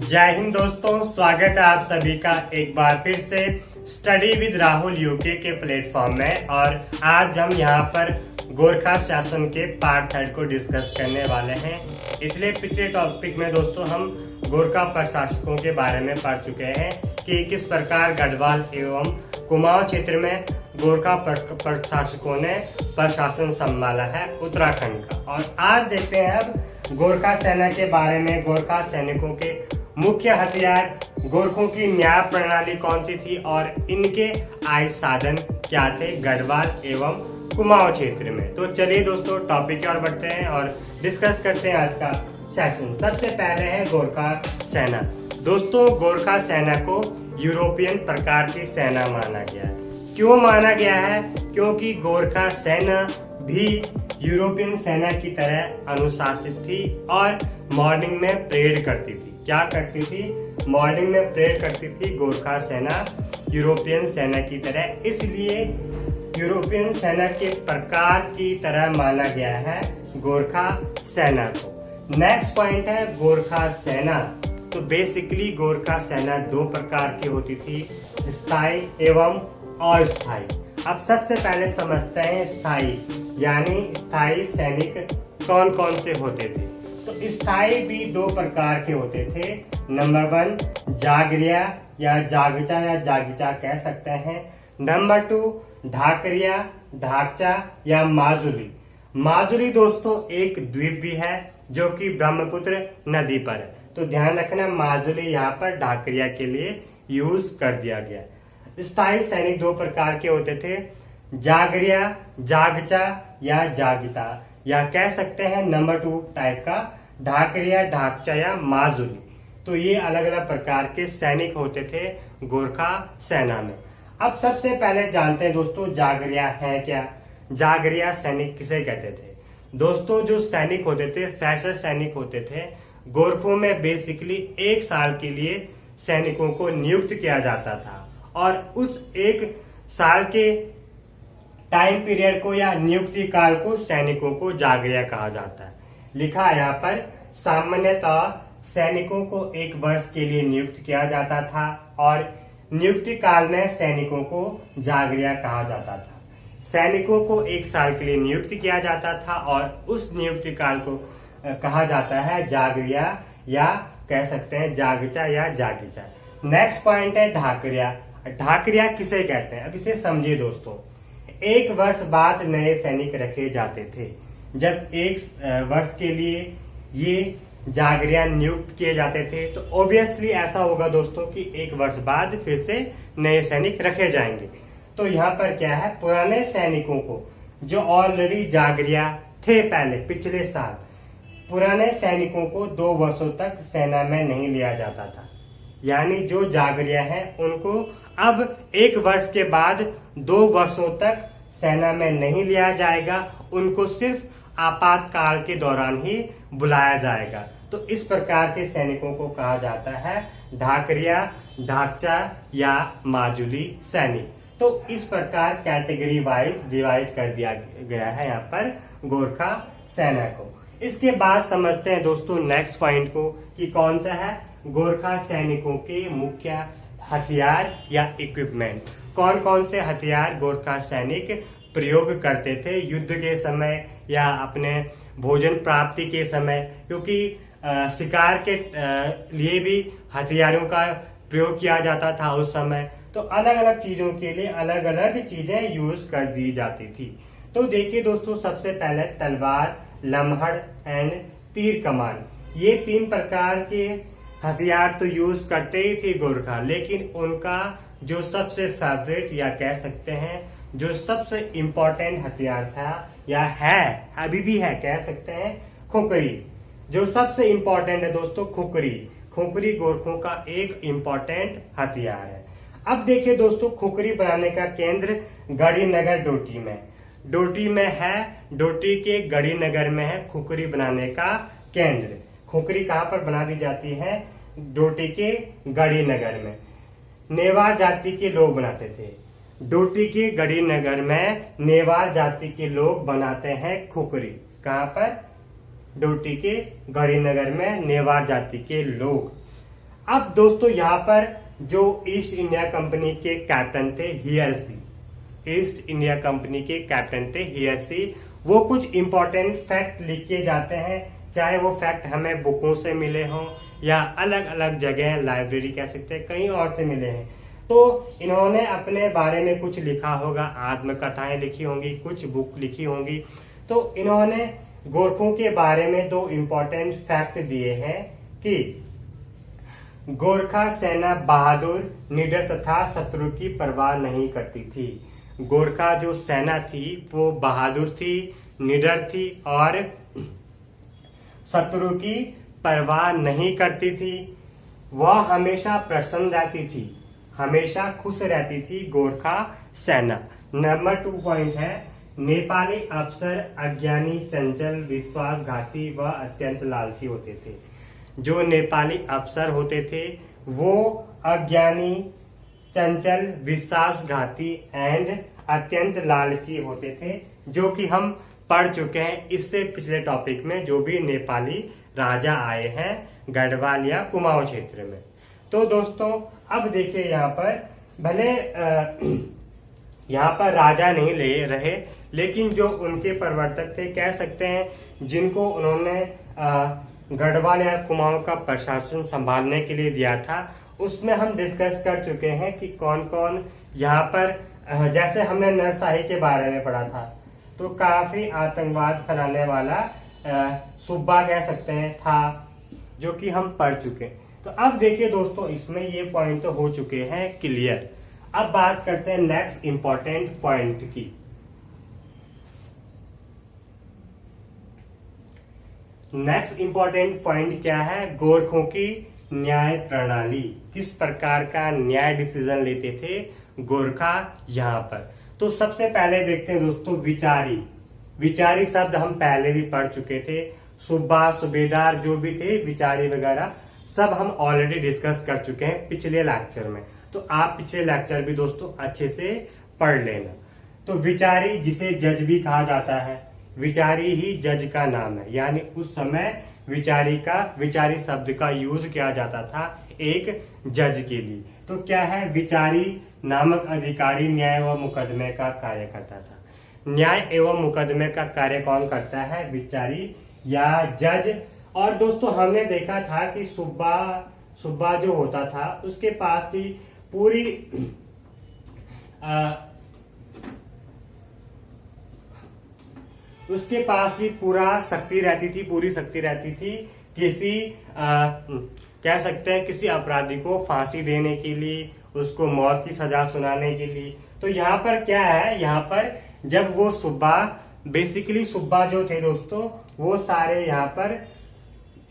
जय हिंद दोस्तों, स्वागत है आप सभी का एक बार फिर से स्टडी विद राहुल यूके के प्लेटफॉर्म में। और आज हम यहाँ पर गोरखा शासन के पार्ट 3 को डिस्कस करने वाले हैं। इसलिए पिछले टॉपिक में दोस्तों हम गोरखा प्रशासकों के बारे में पढ़ चुके हैं कि किस प्रकार गढ़वाल एवं कुमाऊं क्षेत्र में गोरखा प्रशासकों ने प्रशासन संभाला है उत्तराखंड का। और आज देखते हैं अब गोरखा सेना के बारे में। गोरखा सैनिकों के मुख्य हथियार, गोरखों की न्याय प्रणाली कौन सी थी और इनके आय साधन क्या थे गढ़वाल एवं कुमाऊं क्षेत्र में। तो चलिए दोस्तों टॉपिक की ओर बढ़ते हैं और डिस्कस करते हैं आज का सेशन। सबसे पहले है गोरखा सेना। दोस्तों गोरखा सेना को यूरोपियन प्रकार की सेना माना गया है। क्यों माना गया है? क्योंकि गोरखा सेना भी यूरोपियन सेना की तरह अनुशासित थी और मॉर्निंग में परेड करती थी। क्या करती थी? मॉर्निंग में परेड करती थी गोरखा सेना यूरोपियन सेना की तरह, इसलिए यूरोपियन सेना के प्रकार की तरह माना गया है गोरखा सेना को। नेक्स्ट पॉइंट है गोरखा सेना। तो बेसिकली गोरखा सेना दो प्रकार की होती थी, स्थायी एवं अस्थायी। अब सबसे पहले समझते हैं स्थायी, यानी स्थायी सैनिक कौन कौन से होते थे। तो स्थायी भी दो प्रकार के होते थे। नंबर 1 जागरिया या जागचा या जागीचा कह सकते हैं। नंबर 2 ढाकरिया, ढाकचा या माजुली। माजुली दोस्तों एक द्वीप भी है जो कि ब्रह्मपुत्र नदी पर है। तो ध्यान रखना माजुली यहाँ पर ढाकरिया के लिए यूज कर दिया गया। स्थायी सैनिक दो प्रकार के होते थे, जागरिया, जागचा या जागिता, या कह सकते हैं नंबर 2 टाइप का ढाकरिया, ढाकचा या माजुली। तो ये अलग अलग प्रकार के सैनिक होते थे गोरखा सेना में। अब सबसे पहले जानते हैं दोस्तों जागरिया है क्या। जागरिया सैनिक किसे कहते थे? दोस्तों जो सैनिक होते थे, फ्रेशर सैनिक होते थे। गोरखों में बेसिकली 1 साल के लिए सैनिकों को नियुक्त किया जाता था और उस 1 साल के टाइम पीरियड को या नियुक्ति काल को सैनिकों को जागरिया कहा जाता है। लिखा है यहाँ पर सामान्यतः सैनिकों को 1 वर्ष के लिए नियुक्त किया जाता था और नियुक्ति काल में सैनिकों को जागरिया कहा जाता था। सैनिकों को 1 साल के लिए नियुक्त किया जाता था और उस नियुक्ति काल को कहा जाता है जागरिया या कह सकते हैं जागचा या जागीचा। नेक्स्ट पॉइंट है ढाकरिया। ढाकरिया किसे कहते हैं? अब इसे समझिए दोस्तों। 1 वर्ष बाद नए सैनिक रखे जाते थे। जब 1 वर्ष के लिए ये जागरिया नियुक्त किए जाते थे तो ऑब्वियसली ऐसा होगा दोस्तों कि 1 वर्ष बाद फिर से नए सैनिक रखे जाएंगे। तो यहाँ पर क्या है, पुराने सैनिकों को जो ऑलरेडी जागरिया थे पहले पिछले साल, पुराने सैनिकों को 2 वर्षों तक सेना में नहीं लिया जाता था। यानी जो जागरिया है उनको अब 1 वर्ष के बाद 2 वर्षों तक सेना में नहीं लिया जाएगा, उनको सिर्फ आपातकाल के दौरान ही बुलाया जाएगा। तो इस प्रकार के सैनिकों को कहा जाता है ढाकरिया, ढाकचा या माजुली सैनिक। तो इस प्रकार कैटेगरी वाइज डिवाइड कर दिया गया है यहाँ पर गोरखा सेना को। इसके बाद समझते हैं दोस्तों नेक्स्ट पॉइंट को कि कौन सा है गोरखा सैनिकों के मुख्य हथियार या इक्विपमेंट। कौन कौन से हथियार गोरखा सैनिक प्रयोग करते थे युद्ध के समय या अपने भोजन प्राप्ति के समय, क्योंकि शिकार के लिए भी हथियारों का प्रयोग किया जाता था उस समय। तो अलग अलग चीजों के लिए अलग अलग चीजें यूज कर दी जाती थी। तो देखिए दोस्तों सबसे पहले तलवार, लम्हड़ एंड तीर कमान, ये 3 प्रकार के हथियार तो यूज करते ही थे गोरखा, लेकिन उनका जो सबसे फेवरेट या कह सकते हैं जो सबसे इम्पोर्टेंट हथियार था या है अभी भी है कह सकते हैं खुकरी। जो सबसे इम्पोर्टेंट है दोस्तों खुकरी। खुकरी गोरखों का एक इम्पोर्टेंट हथियार है। अब देखिए दोस्तों खुकरी बनाने का केंद्र गढ़ीनगर डोटी में। डोटी में है, डोटी के गढ़ीनगर में है खुकरी बनाने का केंद्र। खुकरी कहाँ पर बना दी जाती है? डोटी के गढ़ीनगर में। नेवार जाति के लोग बनाते थे। डोटी के गढ़ीनगर में नेवार जाति के लोग बनाते हैं खुकरी। कहाँ पर? डोटी के गढ़ीनगर में नेवार जाति के लोग। अब दोस्तों यहाँ पर जो ईस्ट इंडिया कंपनी के कैप्टन थे Hearsey, East India company के कैप्टन थे हियर सी, वो कुछ इंपॉर्टेंट फैक्ट लिख के जाते हैं, चाहे वो फैक्ट हमें बुकों से मिले हों या अलग अलग जगह, लाइब्रेरी कह सकते हैं, कहीं और से मिले हैं। तो इन्होंने अपने बारे में कुछ लिखा होगा, आत्मकथाएं लिखी होंगी, कुछ बुक लिखी होंगी। तो इन्होंने गोरखों के बारे में दो इंपॉर्टेंट फैक्ट दिए हैं कि गोरखा सेना बहादुर, निडर तथा शत्रु की परवाह नहीं करती थी। गोरखा जो सेना थी वो बहादुर थी, निडर थी और शत्रु की परवाह नहीं करती थी। वह हमेशा प्रसन्न रहती थी, हमेशा खुश रहती थी गोरखा सेना। नंबर 2 पॉइंट है, नेपाली अफसर अज्ञानी, चंचल, विश्वासघाती व अत्यंत लालची होते थे। जो नेपाली अफसर होते थे वो अज्ञानी, चंचल, विश्वासघाती एंड अत्यंत लालची होते थे, जो कि हम पढ़ चुके हैं इससे पिछले टॉपिक में, जो भी नेपाली राजा आए हैं गढ़वाल या कुमाऊं क्षेत्र में। तो दोस्तों अब देखिए यहाँ पर भले यहाँ पर राजा नहीं ले रहे, लेकिन जो उनके प्रवर्तक थे कह सकते हैं, जिनको उन्होंने गढ़वाल या कुमाऊं का प्रशासन संभालने के लिए दिया था, उसमें हम डिस्कस कर चुके हैं कि कौन कौन यहाँ पर, जैसे हमने नरशाही के बारे में पढ़ा था, तो काफी आतंकवाद फैलाने वाला सुब्बा कह सकते हैं था, जो कि हम पढ़ चुके। तो अब देखिए दोस्तों, इसमें ये पॉइंट तो हो चुके हैं क्लियर। अब बात करते हैं नेक्स्ट इंपॉर्टेंट पॉइंट की। नेक्स्ट इंपॉर्टेंट पॉइंट क्या है? गोरखों की न्याय प्रणाली, किस प्रकार का न्याय डिसीजन लेते थे गोरखा यहाँ पर। तो सबसे पहले देखते हैं दोस्तों विचारी। विचारी शब्द हम पहले भी पढ़ चुके थे, सुब्बा, सूबेदार जो भी थे, विचारी वगैरह सब हम ऑलरेडी डिस्कस कर चुके हैं पिछले लेक्चर में। तो आप पिछले लेक्चर भी दोस्तों अच्छे से पढ़ लेना। तो विचारी, जिसे जज भी कहा जाता है, विचारी ही जज का नाम है, यानी उस समय विचारी शब्द का यूज किया जाता था एक जज के लिए। तो क्या है, विचारी नामक अधिकारी न्याय व मुकदमे का कार्य करता था। न्याय एवं मुकदमे का कार्य कौन करता है? विचारी या जज। और दोस्तों हमने देखा था कि सुब्बा जो होता था उसके पास भी पूरी उसके पास भी पूरी शक्ति रहती थी किसी कह सकते हैं किसी अपराधी को फांसी देने के लिए, उसको मौत की सजा सुनाने के लिए। तो यहाँ पर क्या है, यहाँ पर जब वो बेसिकली सुब्बा जो थे दोस्तों, वो सारे यहाँ पर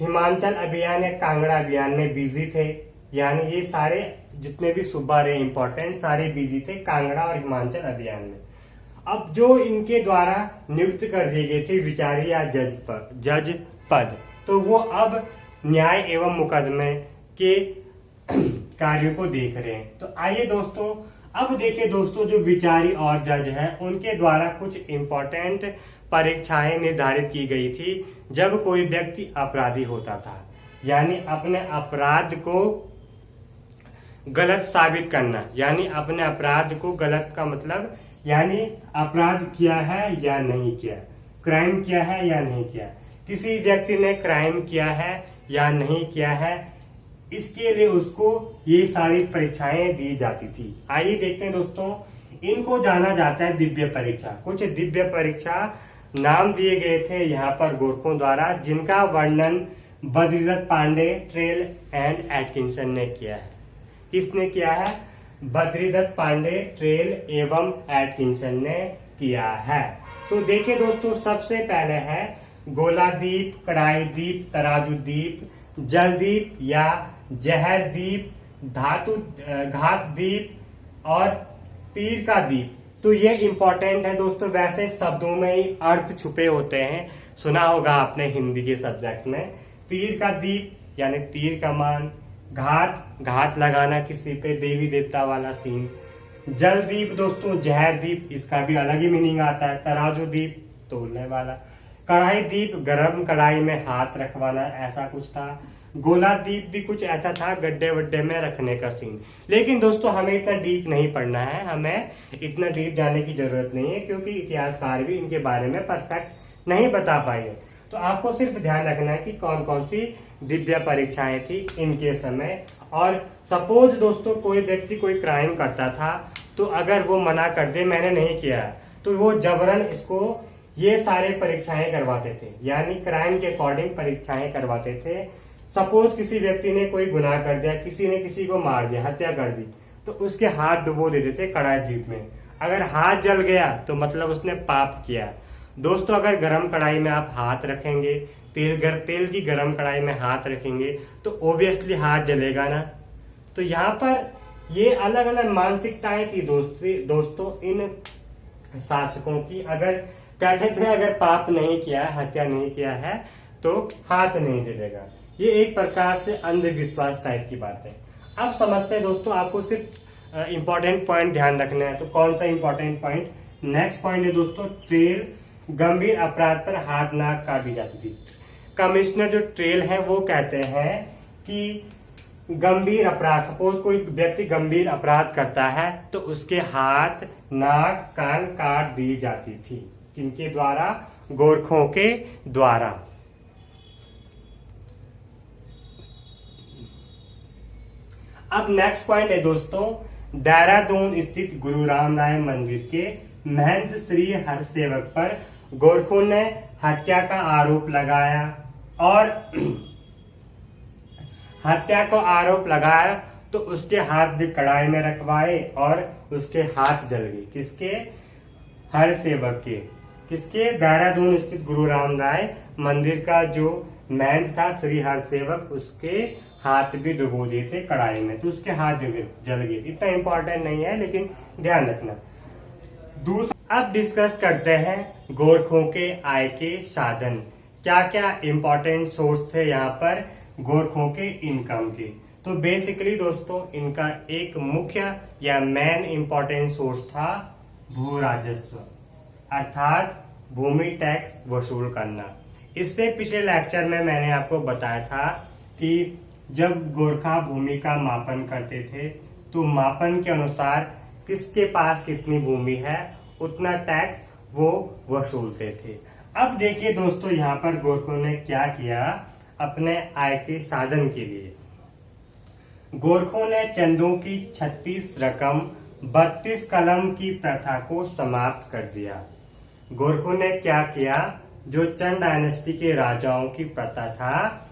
हिमाचल अभियान या कांगड़ा अभियान में बिजी थे, यानी ये सारे जितने भी सुब्बा रहे इंपॉर्टेंट, सारे बिजी थे कांगड़ा और हिमाचल अभियान में। अब जो इनके द्वारा नियुक्त कर दिए गए थे विचारी या जज पद, तो वो अब न्याय एवं मुकदमे के कार्यों को देख रहे हैं। तो आइए दोस्तों अब देखिए दोस्तों, जो विचारी और जज है उनके द्वारा कुछ इंपॉर्टेंट परीक्षाएं निर्धारित की गई थी जब कोई व्यक्ति अपराधी होता था, यानी अपने अपराध को गलत साबित करना, यानी अपने अपराध को गलत का मतलब यानी अपराध किया है या नहीं किया, क्राइम किया है या नहीं किया, किसी व्यक्ति ने क्राइम किया है या नहीं किया है, इसके लिए उसको ये सारी परीक्षाएं दी जाती थी। आइए देखते हैं दोस्तों, इनको जाना जाता है दिव्य परीक्षा। कुछ दिव्य परीक्षा नाम दिए गए थे यहाँ पर गोरखों द्वारा, जिनका वर्णन Badridatt Pande, Traill and Atkinson ने किया है। किसने किया है? बद्रीदत्त पांडे, ट्रेल एवं एटकिंसन ने किया है। तो देखिए दोस्तों, सबसे पहले है गोलादीप, कड़ाईदीप, तराजूदीप, जलदीप या जहरदीप, घातदीप और तीर का दीप। तो ये इंपॉर्टेंट है दोस्तों, वैसे शब्दों में ही अर्थ छुपे होते हैं, सुना होगा आपने हिंदी के सब्जेक्ट में। तीर का दीप यानी तीर कमान, घात लगाना किसी पे, देवी देवता वाला सीन। जलदीप दोस्तों जहर दीप, इसका भी अलग ही मीनिंग आता है। तराजू दीप तोलने वाला। कढ़ाई दीप, गरम कढ़ाई में हाथ रखवाना, ऐसा कुछ था। गोलादीप भी कुछ ऐसा था, गड्ढे वड्ढे में रखने का सीन। लेकिन दोस्तों हमें इतना डीप नहीं पढ़ना है, हमें इतना डीप जाने की जरूरत नहीं है, क्योंकि इतिहासकार भी इनके बारे में परफेक्ट नहीं बता पाए। तो आपको सिर्फ ध्यान रखना है कि कौन कौन सी दिव्य परीक्षाएं थी इनके समय। और सपोज दोस्तों कोई व्यक्ति कोई क्राइम करता था, तो अगर वो मना कर दे मैंने नहीं किया, तो वो जबरन इसको ये सारे परीक्षाएं करवाते थे, यानी क्राइम के अकॉर्डिंग परीक्षाएं करवाते थे। सपोज किसी व्यक्ति ने कोई गुनाह कर दिया, किसी ने किसी को मार दिया, हत्या कर दी, तो उसके हाथ डुबो देते थे कड़ाई जीप में। अगर हाथ जल गया तो मतलब उसने पाप किया। दोस्तों अगर गरम कढ़ाई में आप हाथ रखेंगे, तेल की गरम कढ़ाई में हाथ रखेंगे, तो ओबियसली हाथ जलेगा ना। तो यहाँ पर ये अलग अलग मानसिकताएं थी दोस्तों इन शासकों की। अगर कहते थे अगर पाप नहीं किया, हत्या नहीं किया है, तो हाथ नहीं जलेगा। ये एक प्रकार से अंधविश्वास टाइप की बात है। अब समझते हैं दोस्तों, आपको सिर्फ इंपॉर्टेंट पॉइंट ध्यान रखना है। तो कौन सा इंपॉर्टेंट पॉइंट? नेक्स्ट पॉइंट है दोस्तों, ट्रेल गंभीर अपराध पर हाथ नाक काटी जाती थी। कमिश्नर जो ट्रेल है वो कहते हैं कि गंभीर अपराध, सपोज कोई व्यक्ति गंभीर अपराध करता है तो उसके हाथ नाक कान काट दी जाती थी। किनके द्वारा? गोरखों के द्वारा। अब नेक्स्ट पॉइंट है दोस्तों, देहरादून स्थित गुरु राम राय मंदिर के महंत श्री हरसेवक पर गोरखों ने हत्या का आरोप लगाया, और हत्या को आरोप लगाया तो उसके हाथ भी कड़ाई में रखवाए और उसके हाथ जल गए। किसके? हरसेवक के। किसके? देहरादून स्थित गुरु राम राय मंदिर का जो महंत था श्री हरसेवक, उसके हाथ भी डुबो दिए थे कड़ाई में, तो उसके हाथ जल गए। इतना इंपॉर्टेंट नहीं है लेकिन ध्यान रखना। दूसरा अब डिस्कस करते हैं गोरखों के आय के साधन। क्या क्या इंपॉर्टेंट सोर्स थे यहाँ पर गोरखों के इनकम के? तो बेसिकली दोस्तों इनका एक मुख्य या मेन इंपॉर्टेंट सोर्स था भू राजस्व, अर्थात भूमि टैक्स वसूल करना। इससे पिछले लेक्चर में मैंने आपको बताया था कि जब गोरखा भूमि का मापन करते थे तो मापन के अनुसार किसके पास कितनी भूमि है उतना टैक्स वो वसूलते थे। अब देखिए दोस्तों यहाँ पर गोरखों ने क्या किया अपने आय के साधन के लिए। गोरखों ने चंदों की 36 रकम 32 कलम की प्रथा को समाप्त कर दिया। गोरखों ने क्या किया? जो चंद डायनेस्टी के राजाओं की प्रथा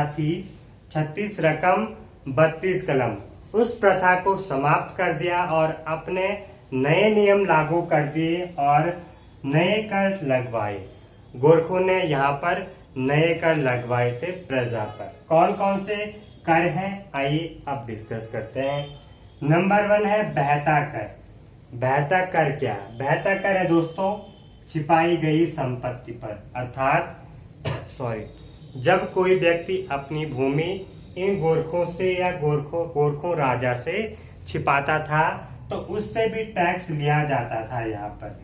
थी 36 रकम 32 कलम, उस प्रथा को समाप्त कर दिया और अपने नए नियम लागू कर दिए और नए कर लगवाए। गोरखों ने यहाँ पर नए कर लगवाए थे प्रजा पर। कौन कौन से कर हैं आइए अब डिस्कस करते हैं। नंबर 1 है बहता कर। बहता कर क्या? बहता कर है दोस्तों छिपाई गई संपत्ति पर, अर्थात जब कोई व्यक्ति अपनी भूमि इन गोरखों से या गोरखों राजा से छिपाता था तो उससे भी टैक्स लिया जाता था यहाँ पर,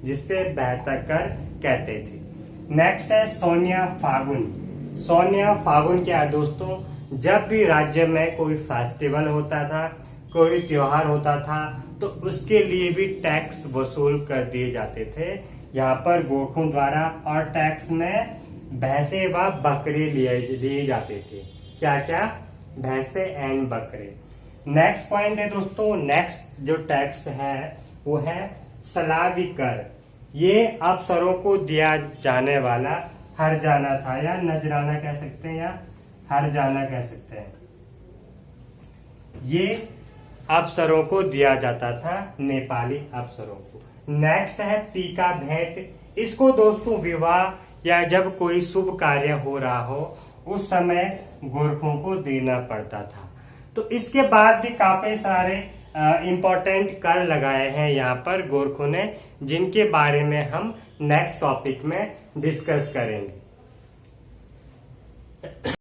जिससे बहता कर कहते थे। नेक्स्ट है सोनिया फागुन। सोनिया फागुन क्या है दोस्तों? जब भी राज्य में कोई फेस्टिवल होता था, कोई त्योहार होता था, तो उसके लिए भी टैक्स वसूल कर दिए जाते थे यहाँ पर गोरखों द्वारा। और टैक्स में भैंसे व बकरे लिए जाते थे। क्या क्या? भैंसे एंड बकरे। नेक्स्ट पॉइंट है दोस्तों, नेक्स्ट जो टैक्स है वो है सलावी कर। ये अफसरों को दिया जाने वाला हरजाना था, या नजराना कह सकते हैं या हरजाना कह सकते हैं। ये अफसरों को दिया जाता था, नेपाली अफसरों को। नेक्स्ट है तीका भेंट। इसको दोस्तों विवाह या जब कोई शुभ कार्य हो रहा हो उस समय गोरखों को देना पड़ता था। तो इसके बाद भी काफी सारे इंपॉर्टेंट कर लगाए हैं यहाँ पर गोरखों ने, जिनके बारे में हम नेक्स्ट टॉपिक में डिस्कस करेंगे।